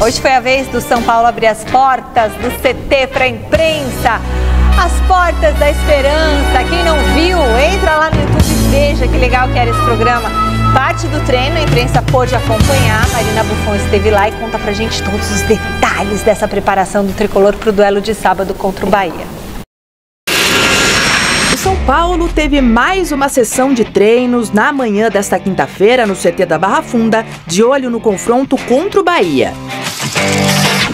Hoje foi a vez do São Paulo abrir as portas do CT para a imprensa. As portas da esperança. Quem não viu, entra lá no YouTube e veja que legal que era esse programa. Parte do treino, a imprensa pôde acompanhar. Marina Buffon esteve lá e conta pra gente todos os detalhes dessa preparação do tricolor para o duelo de sábado contra o Bahia. O São Paulo teve mais uma sessão de treinos na manhã desta quinta-feira no CT da Barra Funda, de olho no confronto contra o Bahia.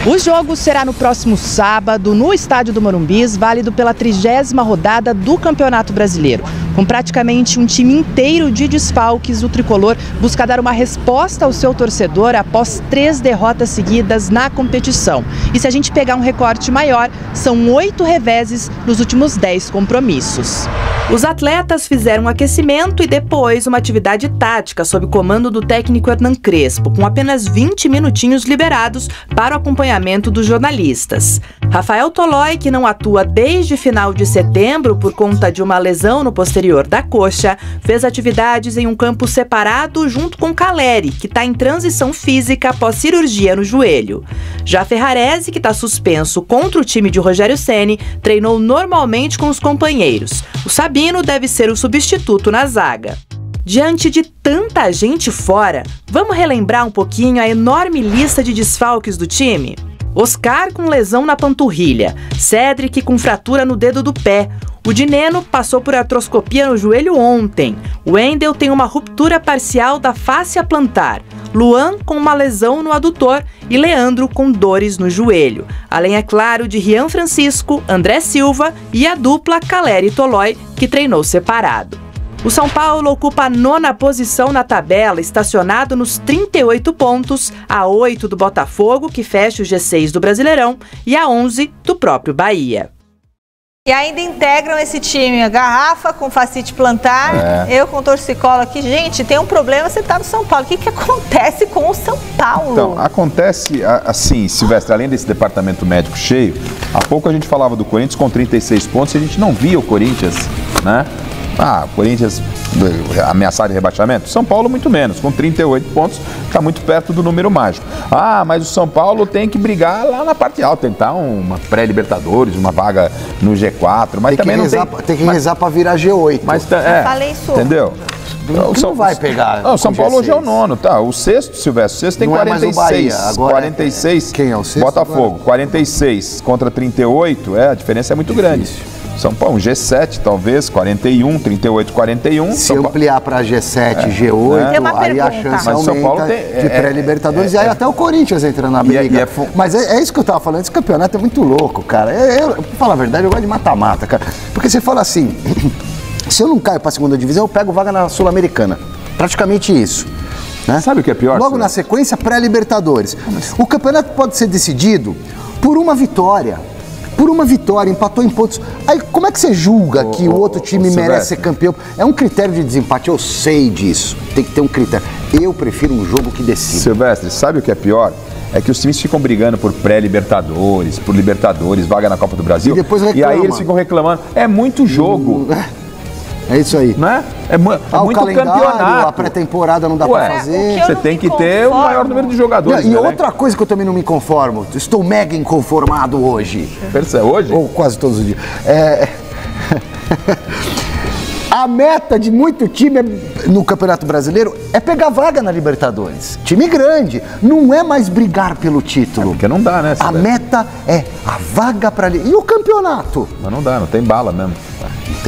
O jogo será no próximo sábado, no estádio do Morumbi, válido pela 30ª rodada do Campeonato Brasileiro. Com praticamente um time inteiro de desfalques, o tricolor busca dar uma resposta ao seu torcedor após 3 derrotas seguidas na competição. E se a gente pegar um recorte maior, são 8 reveses nos últimos 10 compromissos. Os atletas fizeram um aquecimento e depois uma atividade tática sob comando do técnico Hernan Crespo, com apenas 20 minutinhos liberados para o acompanhamento dos jornalistas. Rafael Tolói, que não atua desde final de setembro por conta de uma lesão no posterior da coxa, fez atividades em um campo separado junto com Caleri, que está em transição física após cirurgia no joelho. Já Ferrarese, que está suspenso contra o time de Rogério Ceni, treinou normalmente com os companheiros. O Sabino deve ser o substituto na zaga. Diante de tanta gente fora, vamos relembrar um pouquinho a enorme lista de desfalques do time? Oscar com lesão na panturrilha, Cédric com fratura no dedo do pé, o Dineno passou por artroscopia no joelho ontem, o Wendel tem uma ruptura parcial da fáscia plantar, Luan com uma lesão no adutor e Leandro com dores no joelho. Além, é claro, de Rian Francisco, André Silva e a dupla Caleri e Tolói, que treinou separado. O São Paulo ocupa a 9ª posição na tabela, estacionado nos 38 pontos, a 8 do Botafogo, que fecha o G6 do Brasileirão, e a 11 do próprio Bahia. E ainda integram esse time a Garrafa com fascite plantar, eu com torcicolo aqui. Gente, tem um problema, você tá no São Paulo. O que acontece com o São Paulo? Então, acontece assim, Silvestre, além desse departamento médico cheio, há pouco a gente falava do Corinthians com 36 pontos e a gente não via o Corinthians, né? O Corinthians ameaçado de rebaixamento? São Paulo muito menos, com 38 pontos, está muito perto do número mágico. Mas o São Paulo tem que brigar lá na parte alta, tentar uma pré-Libertadores, uma vaga no G4, mas também não tem... Tem que rezar para virar G8. Mas, eu falei isso. Entendeu? Não vai pegar. O São Paulo hoje é o 9º, tá? O 6º, Silvestre, o 6º tem 46. Agora 46. Quem é o 6º? Botafogo, Agora? 46 contra 38, a diferença é muito grande. São Paulo, um G7 talvez, 41, 38, 41. Se ampliar para G7, G8, aí a chance aumenta de pré-Libertadores. E aí até o Corinthians entra na briga. Mas é isso que eu tava falando, esse campeonato é muito louco, cara. Pra falar a verdade, eu gosto de mata-mata, cara. Porque você fala assim, se eu não caio para a 2ª divisão, eu pego vaga na Sul-Americana. Praticamente isso. Né? Sabe o que é pior? Logo na sequência, pré-Libertadores. O campeonato pode ser decidido por uma vitória. Por uma vitória, empatou em pontos. Aí como é que você julga que o outro time merece ser campeão? É um critério de desempate, eu sei disso. Tem que ter um critério. Eu prefiro um jogo que decide. Silvestre, sabe o que é pior? É que os times ficam brigando por pré-Libertadores, por Libertadores, vaga na Copa do Brasil. E aí eles ficam reclamando. É muito jogo. É isso aí. Não é? É muito campeonato. A pré-temporada não dá pra fazer. Você tem que ter o maior número de jogadores. E outra coisa que eu também não me conformo, estou mega inconformado hoje. Percebe hoje? Ou quase todos os dias. A meta de muito time no Campeonato Brasileiro é pegar vaga na Libertadores. Time grande. Não é mais brigar pelo título. Porque não dá, né? A meta é a vaga para... E o campeonato? Mas não dá, não tem bala mesmo.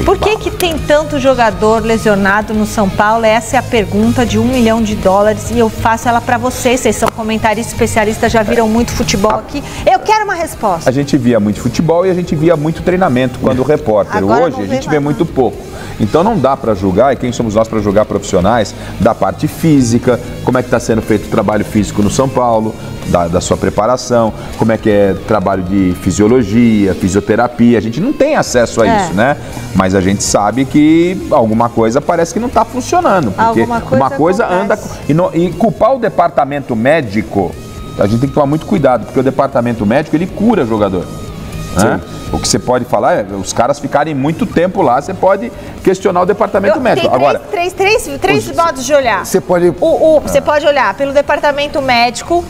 Por que tem tanto jogador lesionado no São Paulo? Essa é a pergunta de $1 milhão e eu faço ela para vocês. Vocês são comentaristas, especialistas, já viram muito futebol aqui. Eu quero uma resposta. A gente via muito futebol e a gente via muito treinamento quando repórter. Agora hoje a gente vê muito pouco. Então não dá para julgar, e quem somos nós para julgar profissionais da parte física, como é que está sendo feito o trabalho físico no São Paulo, da sua preparação, como é que é trabalho de fisiologia, fisioterapia. A gente não tem acesso a isso, né? Mas a gente sabe que alguma coisa parece que não está funcionando. Porque uma coisa anda... E culpar o departamento médico, a gente tem que tomar muito cuidado, porque o departamento médico, ele cura jogador. Né? O que você pode falar é, os caras ficarem muito tempo lá, você pode questionar o departamento médico. Tem três modos de olhar. Você pode... Você pode olhar pelo departamento médico,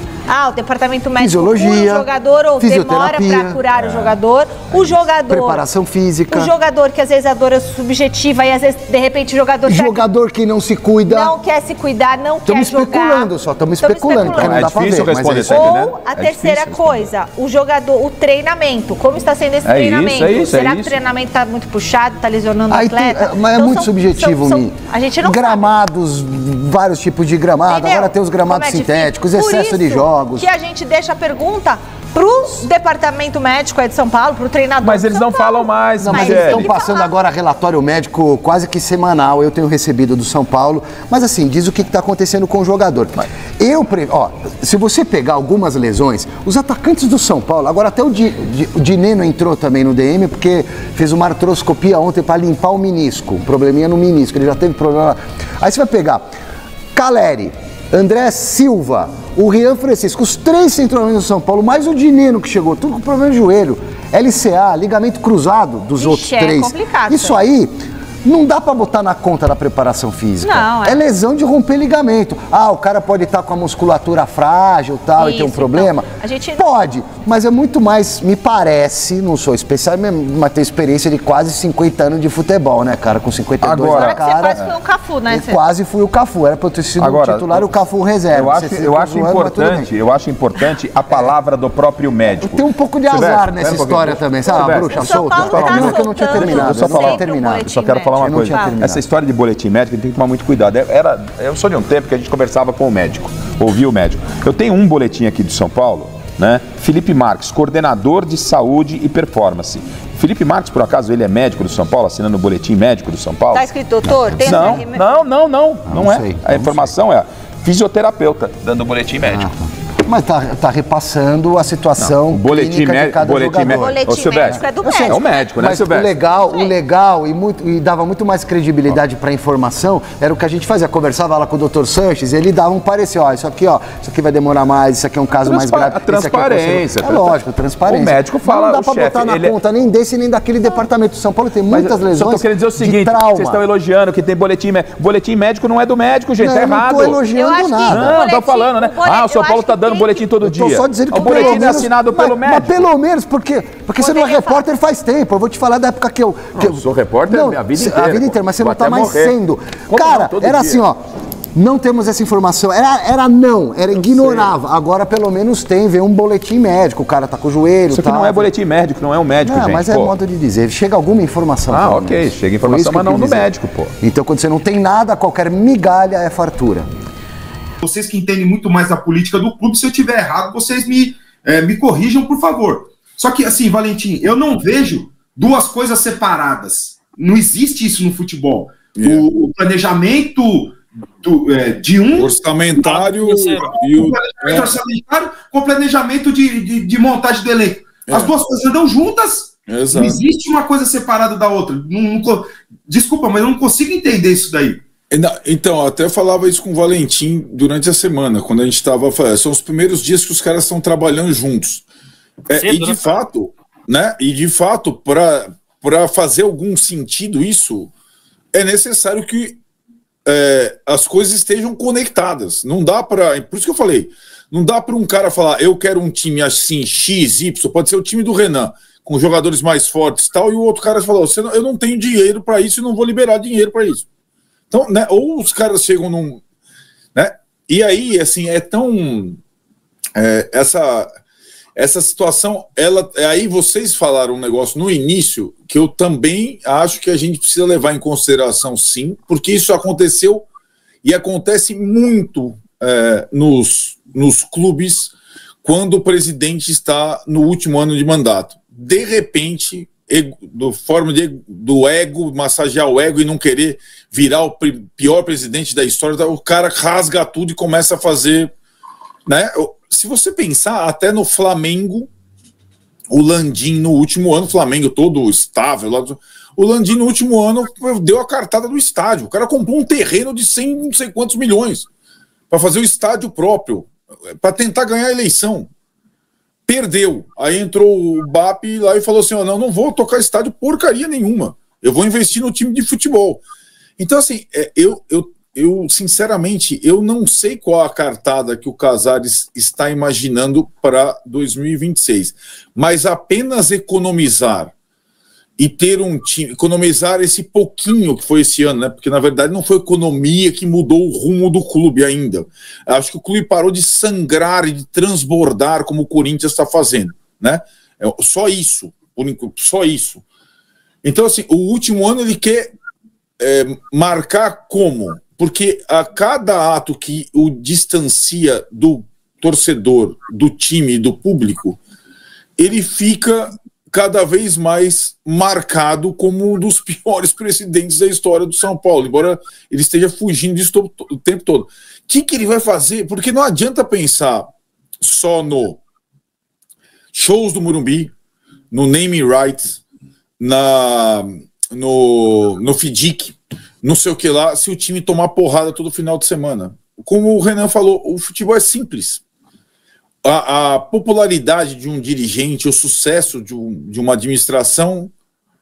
o departamento médico cura o jogador ou demora para curar o jogador. O jogador... Preparação física. O jogador que às vezes a dor é subjetiva e às vezes, de repente, o jogador... Jogador que não se cuida. Não quer se cuidar, não quer jogar. Estamos especulando, porque não dá pra ver. Responder isso, ou a terceira coisa, o jogador, o treinamento. Como está sendo esse treinamento? Será que o treinamento está muito puxado, está lesionando o atleta? Mas é muito subjetivo, Mi. A gente não gramados, vários tipos de gramado. Agora tem os gramados sintéticos, excesso de jogos. Que a gente deixa a pergunta pro departamento médico aí de São Paulo, pro treinador. Mas eles não falam mais. Mas eles estão passando agora relatório médico quase que semanal. Eu tenho recebido do São Paulo. Mas assim, diz o que está acontecendo com o jogador. Se você pegar algumas lesões, os atacantes do São Paulo, agora até o Dineno entrou também no DM, porque fez uma artroscopia ontem para limpar o menisco. Um probleminha no menisco, ele já teve problema. Aí você vai pegar Caleri, André Silva, o Rian Francisco, os 3 centroavantes do São Paulo, mais o Dineno que chegou, tudo com problema de joelho, LCA, ligamento cruzado dos outros 3. É complicado. Isso aí não dá pra botar na conta da preparação física. Não, é lesão de romper ligamento. O cara pode estar com a musculatura frágil tal, e ter um problema. Então, pode, mas é muito mais, me parece, não sou especial, mas tenho experiência de quase 50 anos de futebol, né, cara? Com 52 na cara. Você quase foi o Cafu, né? Quase fui o Cafu. Era pra eu ter sido o titular e o Cafu reserva. Eu acho importante a palavra do próprio médico. Tem um pouco de azar nessa história também, sabe? A bruxa solta. Eu não tinha terminado. Eu só quero falar uma coisa. Essa história de boletim médico tem que tomar muito cuidado. Eu sou de um tempo que a gente conversava com o médico, ouvia o médico. Eu tenho um boletim aqui de São Paulo, né? Felipe Marques, coordenador de saúde e performance. Felipe Marques, por acaso, ele é médico do São Paulo, assinando o boletim médico do São Paulo? Tá escrito doutor? Não é. A informação é fisioterapeuta dando o boletim médico. Mas tá repassando a situação clínica de cada jogador. Boletim médico é do médico. É o médico, né, mas o legal e dava muito mais credibilidade para a informação era o que a gente fazia. Conversava lá com o Dr. Sanches, ele dava um parecer, isso aqui vai demorar mais, isso aqui é um caso mais grave. A transparência. Lógico, transparência. O médico fala, não dá para botar na conta nem desse nem daquele departamento. São Paulo tem muitas lesões. Só tô querendo dizer o seguinte, vocês estão elogiando que tem boletim médico. Boletim médico não é do médico, gente, tá errado. Eu não tô elogiando nada. Não, tô falando, né? O São Paulo tá dando boletim todo dia. Só dizendo que o boletim é assinado pelo médico. Mas pelo menos, porque você não é repórter faz tempo. Eu vou te falar da época que eu... Eu sou repórter a vida inteira. A vida inteira, mas você não tá mais sendo. Cara, era assim, não temos essa informação. Era ignorava. Sei. Agora pelo menos vem um boletim médico. O cara tá com o joelho. Isso aqui não é boletim médico, não é um médico, gente. Mas é modo de dizer. Chega alguma informação. Ok, chega informação, mas não do médico, pô. Então quando você não tem nada, qualquer migalha é fartura. Vocês que entendem muito mais da política do clube, se eu estiver errado, vocês me corrijam, por favor. Só que, assim, Valentim, eu não vejo duas coisas separadas. Não existe isso no futebol. O planejamento de um... Orçamentário e o... orçamentário com planejamento de montagem do elenco. As duas coisas andam juntas. Exato. Não existe uma coisa separada da outra. Desculpa, mas eu não consigo entender isso daí. Então, até falava isso com o Valentim durante a semana, quando a gente estava falando, são os primeiros dias que os caras estão trabalhando juntos. E de fato, para fazer algum sentido isso, é necessário que as coisas estejam conectadas. Não dá para... Por isso que eu falei, não dá para um cara falar, eu quero um time assim, X, Y, pode ser o time do Renan, com jogadores mais fortes e tal, e o outro cara falou, eu não tenho dinheiro para isso e não vou liberar dinheiro para isso. Então, né, ou os caras chegam num... Né, e aí, assim, é tão... Essa situação, aí vocês falaram um negócio no início que eu também acho que a gente precisa levar em consideração, sim, porque isso aconteceu e acontece muito nos clubes quando o presidente está no último ano de mandato. De repente... do ego, massagear o ego e não querer virar o pior presidente da história, o cara rasga tudo e começa a fazer, né? Se você pensar, até no Flamengo, o Landim no último ano, o Flamengo todo estável, o Landim no último ano deu a cartada do estádio, o cara comprou um terreno de 100 não sei quantos milhões para fazer o estádio próprio, para tentar ganhar a eleição. Perdeu. Aí entrou o BAP lá e falou assim, não vou tocar estádio porcaria nenhuma. Eu vou investir no time de futebol. Então, assim, sinceramente, eu não sei qual a cartada que o Casares está imaginando para 2026, mas apenas economizar e ter um time, economizar esse pouquinho que foi esse ano, né? Porque na verdade não foi economia que mudou o rumo do clube ainda. Acho que o clube parou de sangrar e de transbordar como o Corinthians está fazendo, né? Só isso, por enquanto, só isso. Então, assim, o último ano ele quer marcar como? Porque a cada ato que o distancia do torcedor, do time, do público, ele fica cada vez mais marcado como um dos piores presidentes da história do São Paulo, embora ele esteja fugindo disso o tempo todo. O que ele vai fazer? Porque não adianta pensar só no shows do Morumbi, no naming rights, no FIDIC, não sei o que lá, se o time tomar porrada todo final de semana. Como o Renan falou, o futebol é simples. A popularidade de um dirigente, o sucesso de uma administração,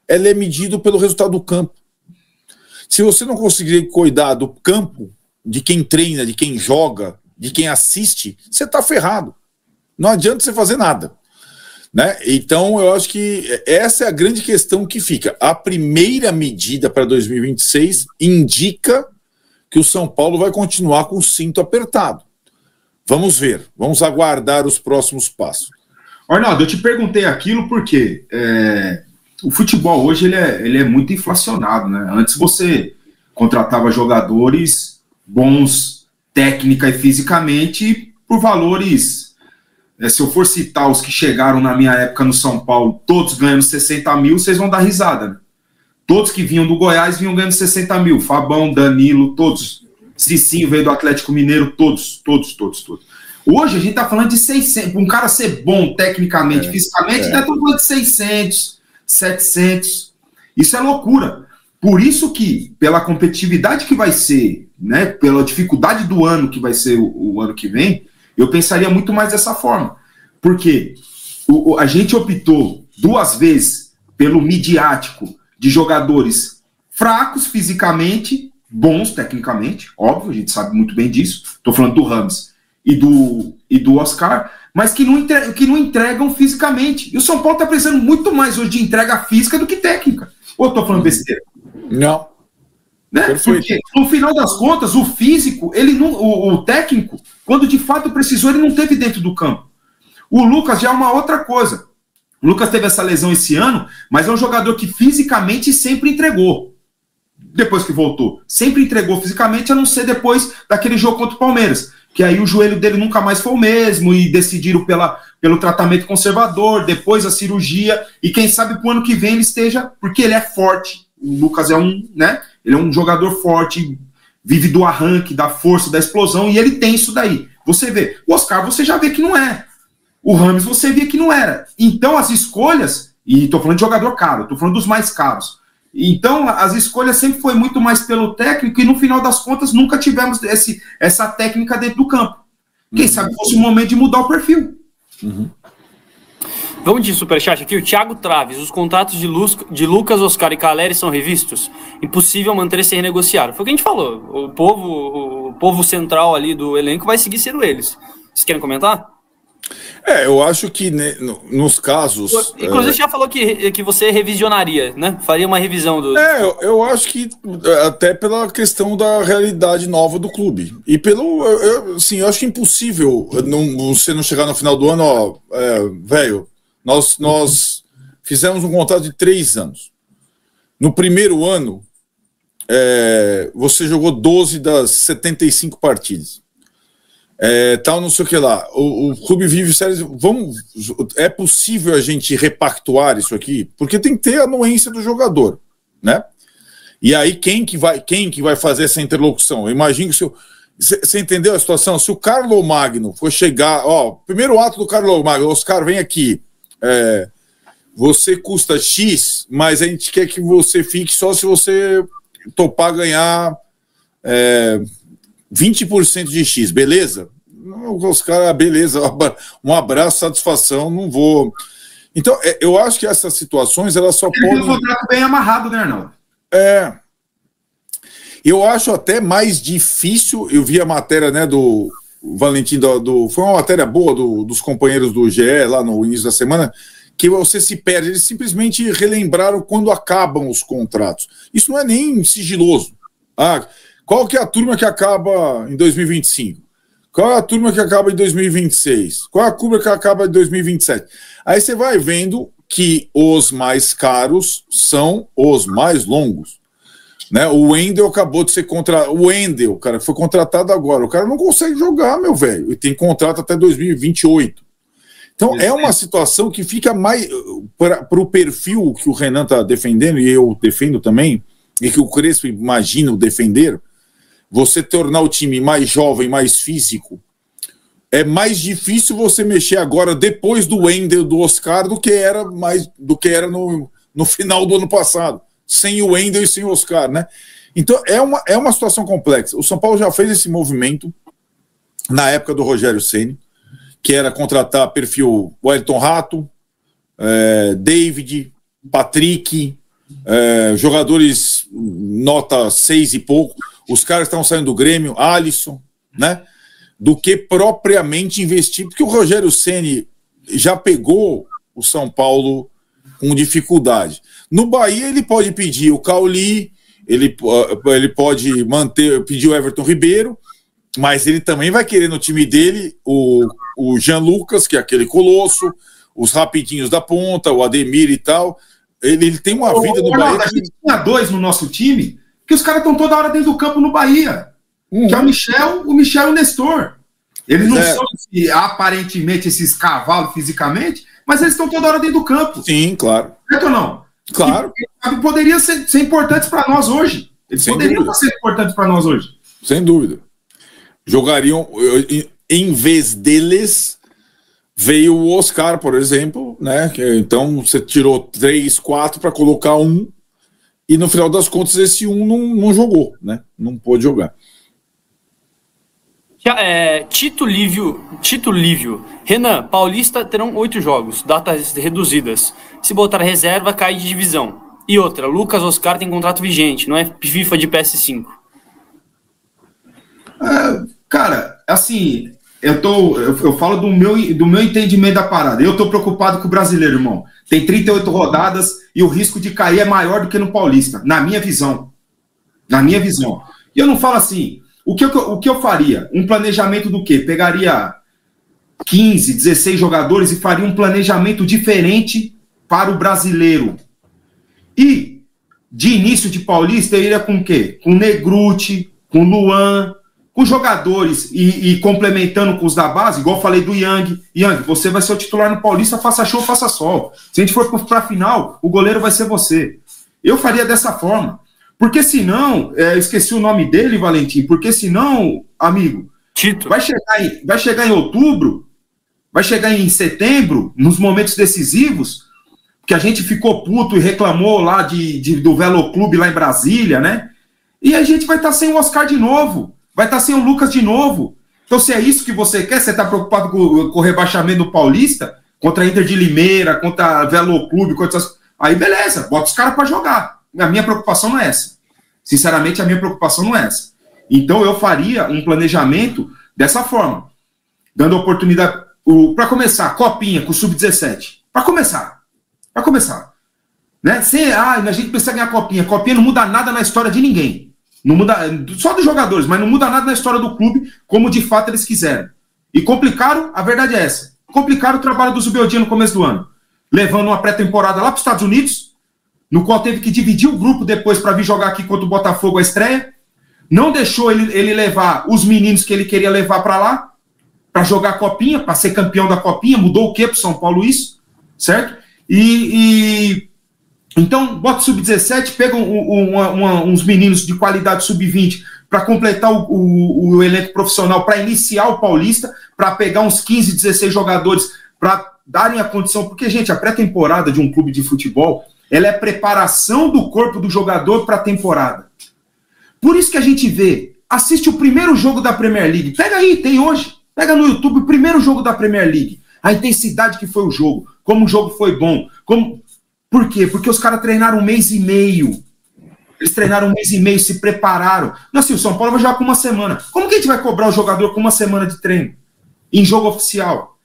ela é medido pelo resultado do campo. Se você não conseguir cuidar do campo, de quem treina, de quem joga, de quem assiste, você está ferrado. Não adianta você fazer nada, né? Então, eu acho que essa é a grande questão que fica. A primeira medida para 2026 indica que o São Paulo vai continuar com o cinto apertado. Vamos ver, vamos aguardar os próximos passos. Arnaldo, eu te perguntei aquilo porque o futebol hoje ele é muito inflacionado, né? Antes você contratava jogadores bons técnica e fisicamente por valores, se eu for citar os que chegaram na minha época no São Paulo, todos ganhando 60 mil, vocês vão dar risada, né? Todos que vinham do Goiás vinham ganhando 60 mil, Fabão, Danilo, todos. Cicinho veio do Atlético Mineiro, todos. Hoje a gente tá falando de 600, um cara ser bom tecnicamente, fisicamente, tá falando de 600, 700, isso é loucura. Por isso que, pela competitividade que vai ser, né, pela dificuldade do ano que vai ser o ano que vem, eu pensaria muito mais dessa forma, porque a gente optou 2 vezes pelo midiático de jogadores fracos fisicamente, bons tecnicamente, óbvio, a gente sabe muito bem disso. Estou falando do Rames e do Oscar, mas que não entregam fisicamente. E o São Paulo está precisando muito mais hoje de entrega física do que técnica. Ou estou falando besteira? Não. Né? Porque, no final das contas, o físico, o técnico, quando de fato precisou, ele não teve dentro do campo. O Lucas já é uma outra coisa. O Lucas teve essa lesão esse ano, mas é um jogador que fisicamente sempre entregou. Depois que voltou, sempre entregou fisicamente, a não ser depois daquele jogo contra o Palmeiras, que aí o joelho dele nunca mais foi o mesmo, e decidiram pelo tratamento conservador, depois a cirurgia, e quem sabe pro ano que vem ele esteja, porque ele é forte, o Lucas ele é um jogador forte, vive do arranque, da força, da explosão, e ele tem isso daí. Você vê, o Oscar você já vê que não é, o Rames você via que não era. Então as escolhas, e tô falando de jogador caro, tô falando dos mais caros, então, as escolhas sempre foi muito mais pelo técnico e, no final das contas, nunca tivemos essa técnica dentro do campo. Quem sabe fosse o momento de mudar o perfil. Vamos de superchat aqui. O Thiago Traves. Os contratos de Lucas, Oscar e Caleri são revistos? Impossível manter sem renegociar. Foi o que a gente falou. O povo central ali do elenco vai seguir sendo eles. Vocês querem comentar? Eu acho que nos casos... Inclusive, você já falou que você revisionaria, né? Faria uma revisão do... eu acho que até pela questão da realidade nova do clube. E pelo... eu acho que é impossível você não chegar no final do ano, velho, nós fizemos um contrato de 3 anos. No primeiro ano, você jogou 12 das 75 partidas. Tal, não sei o que lá. O clube vive sérios. É possível a gente repactuar isso aqui? Porque tem que ter a anuência do jogador, né? E aí, quem que vai fazer essa interlocução? Eu imagino que você entendeu a situação? Se o Carlo Magno for chegar, primeiro ato do Carlo Magno, Oscar, vem aqui. Você custa X, mas a gente quer que você fique só se você topar ganhar 20% de X, beleza? Os caras, beleza, um abraço, satisfação, não vou. Então, eu acho que essas situações, elas só podem... um contrato bem amarrado, né, Arnaldo? Eu acho até mais difícil, eu vi a matéria, né, do Valentim, foi uma matéria boa dos companheiros do GE lá no início da semana, que você se perde. Eles simplesmente relembraram quando acabam os contratos. Isso não é nem sigiloso. Qual que é a turma que acaba em 2025? Qual é a turma que acaba em 2026? Qual é a turma que acaba em 2027? Aí você vai vendo que os mais caros são os mais longos. Né? O Wendel acabou de ser contratado. O Wendel, cara, foi contratado agora. O cara não consegue jogar, meu velho. E tem contrato até 2028. Então é uma situação que fica mais para o perfil que o Renan está defendendo, e eu defendo também, e que o Crespo imagina defender. Você tornar o time mais jovem, mais físico, é mais difícil você mexer agora, depois do Wendel, do Oscar, do que era no final do ano passado, sem o Wendel e sem o Oscar, né? Então é uma situação complexa. O São Paulo já fez esse movimento na época do Rogério Ceni, que era contratar perfil Wellington Rato, David, Patrick, jogadores nota 6 e pouco. Os caras estão saindo do Grêmio, Alisson, né? Do que propriamente investir, porque o Rogério Ceni já pegou o São Paulo com dificuldade. No Bahia ele pode pedir o Cauli, ele pode pedir o Everton Ribeiro, mas ele também vai querer no time dele o Jean Lucas, que é aquele colosso, os rapidinhos da ponta, o Ademir e tal. Ele tem uma vida no Bahia. A gente tinha 2 no nosso time, que os caras estão toda hora dentro do campo no Bahia. Que é o Michel e o Nestor. Eles não são aparentemente esses cavalos fisicamente, mas eles estão toda hora dentro do campo. Sim, claro. Certo ou não? Claro. E poderiam ser importantes para nós hoje. Eles poderiam ser importantes para nós hoje. Sem dúvida. Jogariam, em vez deles, veio o Oscar, por exemplo, né? Então você tirou 3, 4 para colocar um, e no final das contas esse um não jogou, né? Não pôde jogar. Tito Lívio. Renan, Paulista terão 8 jogos, datas reduzidas. Se botar reserva, cai de divisão. E outra, Lucas Oscar tem contrato vigente, não é FIFA de PS5. Cara, assim, eu falo do meu entendimento da parada. Eu tô preocupado com o brasileiro, irmão. Tem 38 rodadas e o risco de cair é maior do que no Paulista, na minha visão. E eu não falo assim, o que eu faria? Um planejamento do quê? Pegaria 15, 16 jogadores e faria um planejamento diferente para o brasileiro. E, de início de Paulista, eu iria com o quê? Com Negruti, com Luan, com jogadores e complementando com os da base, igual eu falei do Yang. Yang, você vai ser o titular no Paulista, faça show, faça sol. Se a gente for para a final, o goleiro vai ser você. Eu faria dessa forma. Porque senão, esqueci o nome dele, Valentim, porque senão, amigo, Tito, vai chegar em outubro, vai chegar em setembro, nos momentos decisivos, que a gente ficou puto e reclamou lá do Velo Clube lá em Brasília, né? E a gente vai estar sem o Oscar de novo. Vai estar sem o Lucas de novo. Então, se é isso que você quer, você está preocupado com o rebaixamento do Paulista, contra a Inter de Limeira, contra a Velo Clube, aí beleza, bota os caras para jogar. A minha preocupação não é essa. Sinceramente, a minha preocupação não é essa. Então, eu faria um planejamento dessa forma, dando oportunidade para começar, copinha com o Sub-17. Para começar. Né? A gente precisa ganhar copinha. Copinha não muda nada na história de ninguém. Não muda, só dos jogadores, mas não muda nada na história do clube, como de fato eles quiseram. E complicaram, a verdade é essa, complicaram o trabalho do Zubeldia no começo do ano, levando uma pré-temporada lá para os Estados Unidos, no qual teve que dividir o grupo depois para vir jogar aqui contra o Botafogo a estreia, não deixou ele levar os meninos que ele queria levar para lá, para jogar a Copinha, para ser campeão da Copinha, mudou o quê para o São Paulo isso, certo? Então, bota o Sub-17, pega uns meninos de qualidade Sub-20 para completar o elenco profissional, para iniciar o Paulista, para pegar uns 15, 16 jogadores para darem a condição. Porque, gente, a pré-temporada de um clube de futebol, ela é preparação do corpo do jogador para a temporada. Por isso que a gente vê, assiste o primeiro jogo da Premier League. Pega aí, tem hoje. Pega no YouTube o primeiro jogo da Premier League. A intensidade que foi o jogo, como o jogo foi bom, Por quê? Porque os caras treinaram 1 mês e meio. Eles treinaram 1 mês e meio, se prepararam. Não, assim, o São Paulo vai jogar com 1 semana. Como que a gente vai cobrar o jogador com 1 semana de treino? Em jogo oficial?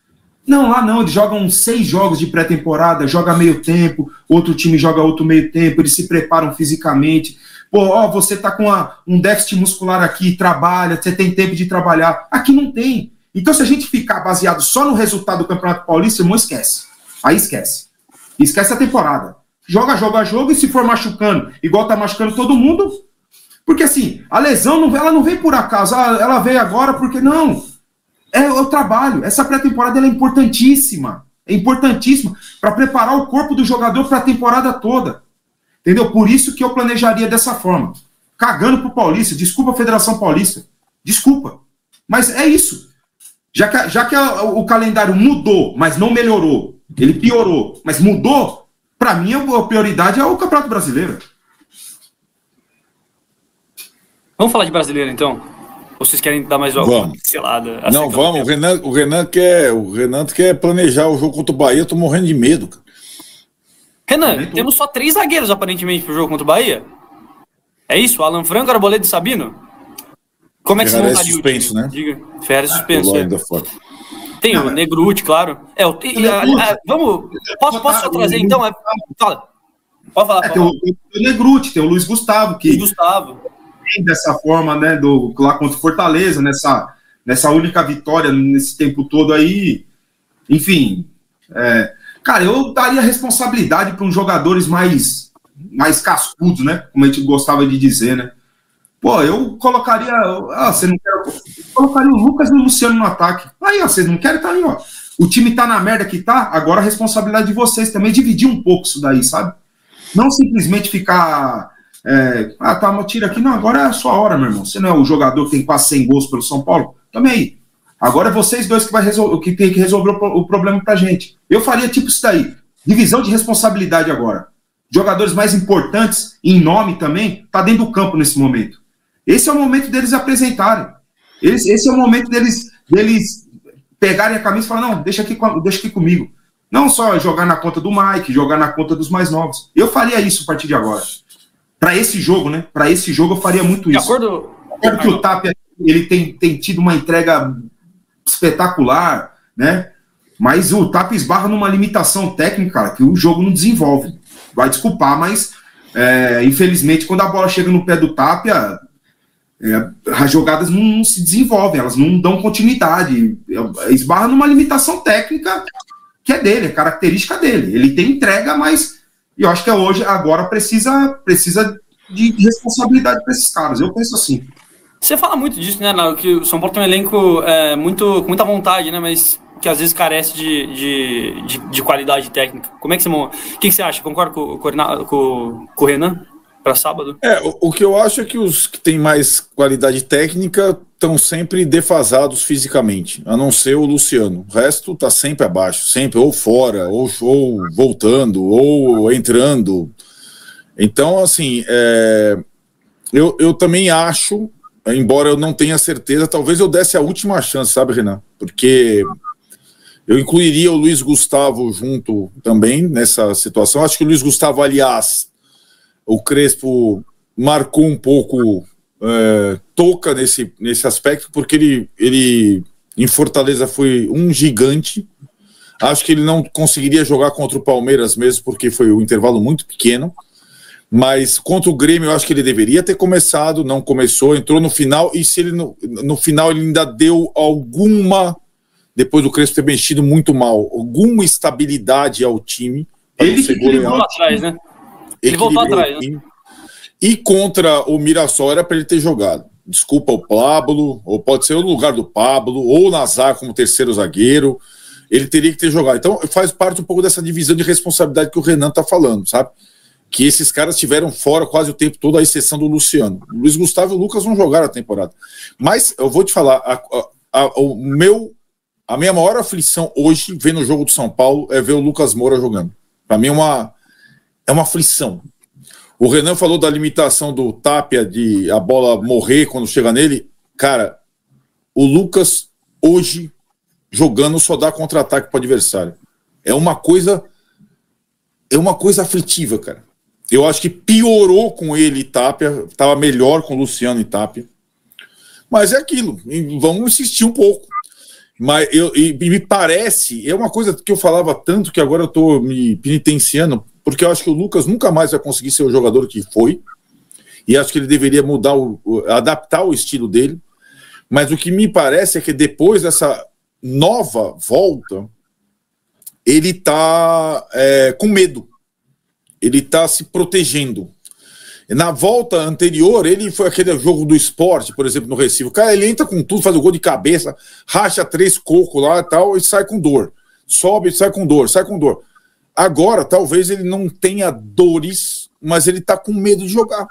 Não, lá não, eles jogam 6 jogos de pré-temporada, joga meio tempo, outro time joga outro meio tempo, eles se preparam fisicamente. Pô, ó, você tá com um déficit muscular aqui, trabalha, você tem tempo de trabalhar. Aqui não tem. Então, se a gente ficar baseado só no resultado do Campeonato Paulista, irmão, esquece. Aí esquece. Esquece a temporada. Joga jogo, e se for machucando, igual tá machucando todo mundo, porque assim, a lesão, ela não vem por acaso, ela veio agora porque, não, é o trabalho. Essa pré-temporada ela é importantíssima para preparar o corpo do jogador para a temporada toda. Entendeu? Por isso que eu planejaria dessa forma. Cagando pro Paulista. Desculpa, Federação Paulista. Desculpa. Mas é isso. Já que o calendário mudou, mas não melhorou, ele piorou, mas mudou, para mim a prioridade é o Campeonato Brasileiro. Vamos falar de brasileiro, então? Ou vocês querem dar mais alguma pincelada? Não, vamos. O Renan quer planejar o jogo contra o Bahia. Eu tô morrendo de medo, cara. Renan, temos só 3 zagueiros, aparentemente, pro jogo contra o Bahia. É isso? Alan Franco, Arboleda e Sabino? Como é que Ferreira você montaria suspenso, o time? né? Diga. Ferreira suspenso. Ainda fora. Tem o Negruti, claro. Vamos. Posso só trazer, então? Fala. Pode falar. Tem o Negruti, tem o Luiz Gustavo, que vem dessa forma, né, lá contra o Fortaleza, nessa única vitória nesse tempo todo aí. Enfim, cara, eu daria responsabilidade para uns jogadores mais cascudos, né? Como a gente gostava de dizer, né? Pô, eu colocaria. Você não quer. Eu colocaria o Lucas e o Luciano no ataque. Aí, ó, vocês não querem, tá aí, ó. O time tá na merda que tá, agora a responsabilidade de vocês também dividir um pouco isso daí, sabe? Não simplesmente ficar. Tá, tira aqui. Não, agora é a sua hora, meu irmão. Você não é o jogador que tem quase 100 gols pelo São Paulo? Também. Agora é vocês dois que tem que resolver o problema pra gente. Eu faria tipo isso daí. Divisão de responsabilidade agora. Jogadores mais importantes, em nome também, tá dentro do campo nesse momento. Esse é o momento deles apresentarem. Esse é o momento deles pegarem a camisa e falar, não, deixa aqui comigo. Não só jogar na conta do Mike, jogar na conta dos mais novos. Eu faria isso a partir de agora. Para esse jogo, né? Para esse jogo eu faria muito isso. De acordo que o Tapia ele tem tido uma entrega espetacular, né? Mas o Tapia esbarra numa limitação técnica, cara, que o jogo não desenvolve. Vai desculpar, mas infelizmente quando a bola chega no pé do Tapia, as jogadas não se desenvolvem, elas não dão continuidade, esbarra numa limitação técnica que é dele, é característica dele. Ele tem entrega, mas eu acho que agora precisa de responsabilidade para esses caras. Eu penso assim. Você fala muito disso, né, Nau? Que o São Paulo tem um elenco com muita vontade, né, mas que às vezes carece de qualidade técnica. Como é que você monta? O que você acha? Concorda com o Renan para sábado? O que eu acho é que os que têm mais qualidade técnica estão sempre defasados fisicamente, a não ser o Luciano. O resto está sempre abaixo, sempre ou fora, ou voltando, ou entrando. Então, assim, eu também acho, embora eu não tenha certeza, talvez eu desse a última chance, sabe, Renan? Porque eu incluiria o Luiz Gustavo junto também nessa situação. Acho que o Luiz Gustavo, aliás, o Crespo marcou um pouco toca nesse aspecto, porque ele em Fortaleza foi um gigante. Acho que ele não conseguiria jogar contra o Palmeiras mesmo, porque foi um intervalo muito pequeno. Mas contra o Grêmio, eu acho que ele deveria ter começado, não começou, entrou no final, e se ele no final ele ainda deu alguma, depois do Crespo ter mexido muito mal, alguma estabilidade ao time. Ele voltou atrás, né? Ele voltou atrás, né? E contra o Mirassol era para ele ter jogado. Desculpa o Pablo, ou pode ser no lugar do Pablo, ou o Nazar como terceiro zagueiro. Ele teria que ter jogado. Então faz parte um pouco dessa divisão de responsabilidade que o Renan está falando, sabe? Que esses caras estiveram fora quase o tempo todo, à exceção do Luciano. O Luiz Gustavo e o Lucas vão jogar a temporada. Mas eu vou te falar, a minha maior aflição hoje, vendo o jogo do São Paulo, é ver o Lucas Moura jogando. Para mim é uma aflição. O Renan falou da limitação do Tapia, de a bola morrer quando chega nele. Cara, o Lucas hoje jogando só dá contra-ataque para o adversário. É uma coisa aflitiva, cara. Eu acho que piorou com ele e Tapia, estava melhor com o Luciano e Tapia. Mas é aquilo, vamos insistir um pouco. Mas me parece, é uma coisa que eu falava tanto que agora eu estou me penitenciando, porque eu acho que o Lucas nunca mais vai conseguir ser o jogador que foi, e acho que ele deveria mudar, adaptar o estilo dele. Mas o que me parece é que depois dessa nova volta, ele está com medo, ele está se protegendo. Na volta anterior, ele foi aquele jogo do Sport, por exemplo, no Recife. O cara, ele entra com tudo, faz o gol de cabeça, racha 3 cocos lá e tal, e sai com dor. Sobe, sai com dor, sai com dor. Agora, talvez ele não tenha dores, mas ele está com medo de jogar.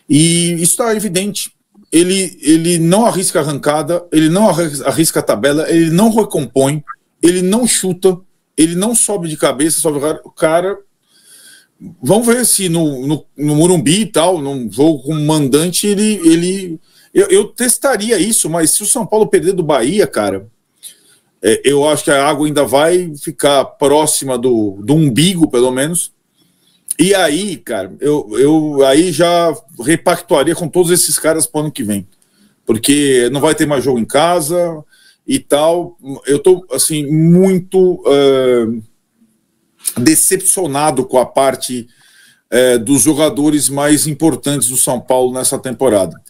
E isso está evidente. Ele não arrisca arrancada, ele não arrisca a tabela, ele não recompõe, ele não chuta, ele não sobe de cabeça, sobe o cara. Vamos ver se no Morumbi e tal, num jogo com mandante, eu testaria isso, mas se o São Paulo perder do Bahia, cara, eu acho que a água ainda vai ficar próxima do umbigo, pelo menos. E aí, cara, eu aí já repactuaria com todos esses caras para o ano que vem. Porque não vai ter mais jogo em casa e tal. Eu tô, assim, muito decepcionado com a parte dos jogadores mais importantes do São Paulo nessa temporada.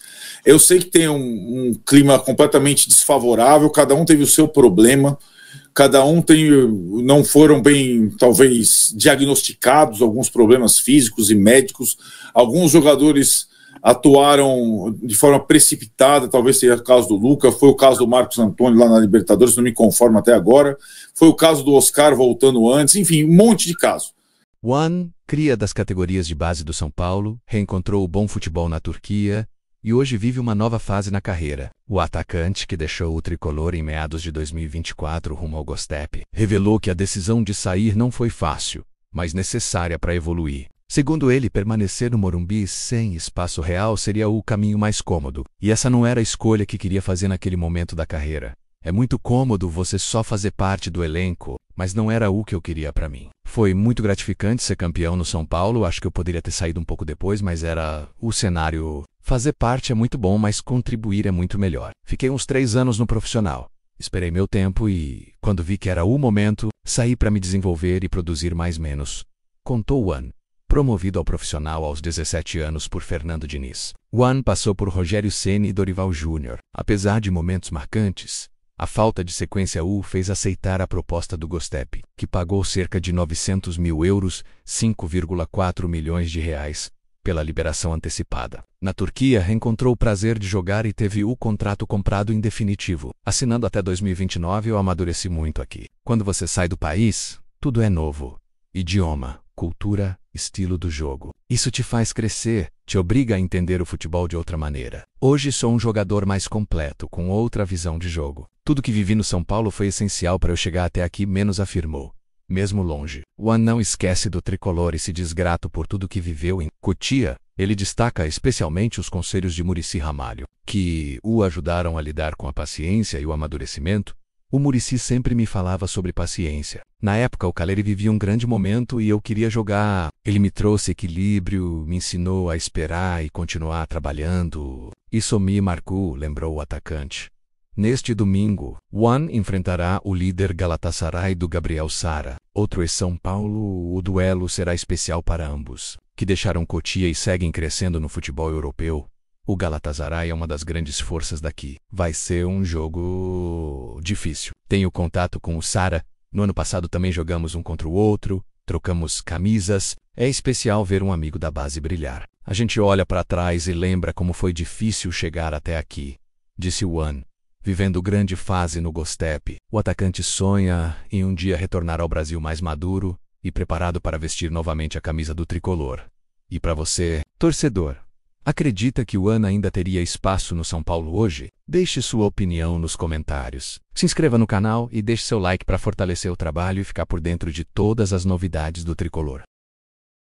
Eu sei que tem um clima completamente desfavorável, cada um teve o seu problema, cada um não foram bem, talvez, diagnosticados, alguns problemas físicos e médicos, alguns jogadores atuaram de forma precipitada, talvez seja o caso do Luca, foi o caso do Marcos Antônio lá na Libertadores, não me conformo até agora, foi o caso do Oscar voltando antes, enfim, um monte de casos. One, cria das categorias de base do São Paulo, reencontrou o bom futebol na Turquia e hoje vive uma nova fase na carreira. O atacante, que deixou o tricolor em meados de 2024 rumo ao Gostep, revelou que a decisão de sair não foi fácil, mas necessária para evoluir. Segundo ele, permanecer no Morumbi sem espaço real seria o caminho mais cômodo, e essa não era a escolha que queria fazer naquele momento da carreira. É muito cômodo você só fazer parte do elenco, mas não era o que eu queria para mim. Foi muito gratificante ser campeão no São Paulo, acho que eu poderia ter saído um pouco depois, mas era o cenário. Fazer parte é muito bom, mas contribuir é muito melhor. Fiquei uns 3 anos no profissional. Esperei meu tempo e, quando vi que era o momento, saí para me desenvolver e produzir mais menos. Contou One, promovido ao profissional aos 17 anos por Fernando Diniz. One passou por Rogério Ceni e Dorival Júnior. Apesar de momentos marcantes, a falta de sequência o fez aceitar a proposta do Gostep, que pagou cerca de 900 mil euros, 5,4 milhões de reais, pela liberação antecipada. Na Turquia, reencontrou o prazer de jogar e teve o contrato comprado em definitivo. Assinando até 2029, eu amadureci muito aqui. Quando você sai do país, tudo é novo. Idioma, cultura, estilo do jogo. Isso te faz crescer, te obriga a entender o futebol de outra maneira. Hoje sou um jogador mais completo, com outra visão de jogo. Tudo que vivi no São Paulo foi essencial para eu chegar até aqui, menos afirmou. Mesmo longe, One não esquece do tricolor e se diz grato por tudo que viveu em Cotia. Ele destaca especialmente os conselhos de Muricy Ramalho, que o ajudaram a lidar com a paciência e o amadurecimento. O Muricy sempre me falava sobre paciência. Na época, o Caleri vivia um grande momento e eu queria jogar. Ele me trouxe equilíbrio, me ensinou a esperar e continuar trabalhando. Isso me marcou, lembrou o atacante. Neste domingo, One enfrentará o líder Galatasaray do Gabriel Sara. Outro ex-São Paulo, o duelo será especial para ambos, que deixaram Cotia e seguem crescendo no futebol europeu. O Galatasaray é uma das grandes forças daqui. Vai ser um jogo difícil. Tenho contato com o Sara. No ano passado também jogamos um contra o outro, trocamos camisas. É especial ver um amigo da base brilhar. A gente olha para trás e lembra como foi difícil chegar até aqui, disse One. Vivendo grande fase no Gostep, o atacante sonha em um dia retornar ao Brasil mais maduro e preparado para vestir novamente a camisa do tricolor. E para você, torcedor, acredita que o One ainda teria espaço no São Paulo hoje? Deixe sua opinião nos comentários. Se inscreva no canal e deixe seu like para fortalecer o trabalho e ficar por dentro de todas as novidades do tricolor.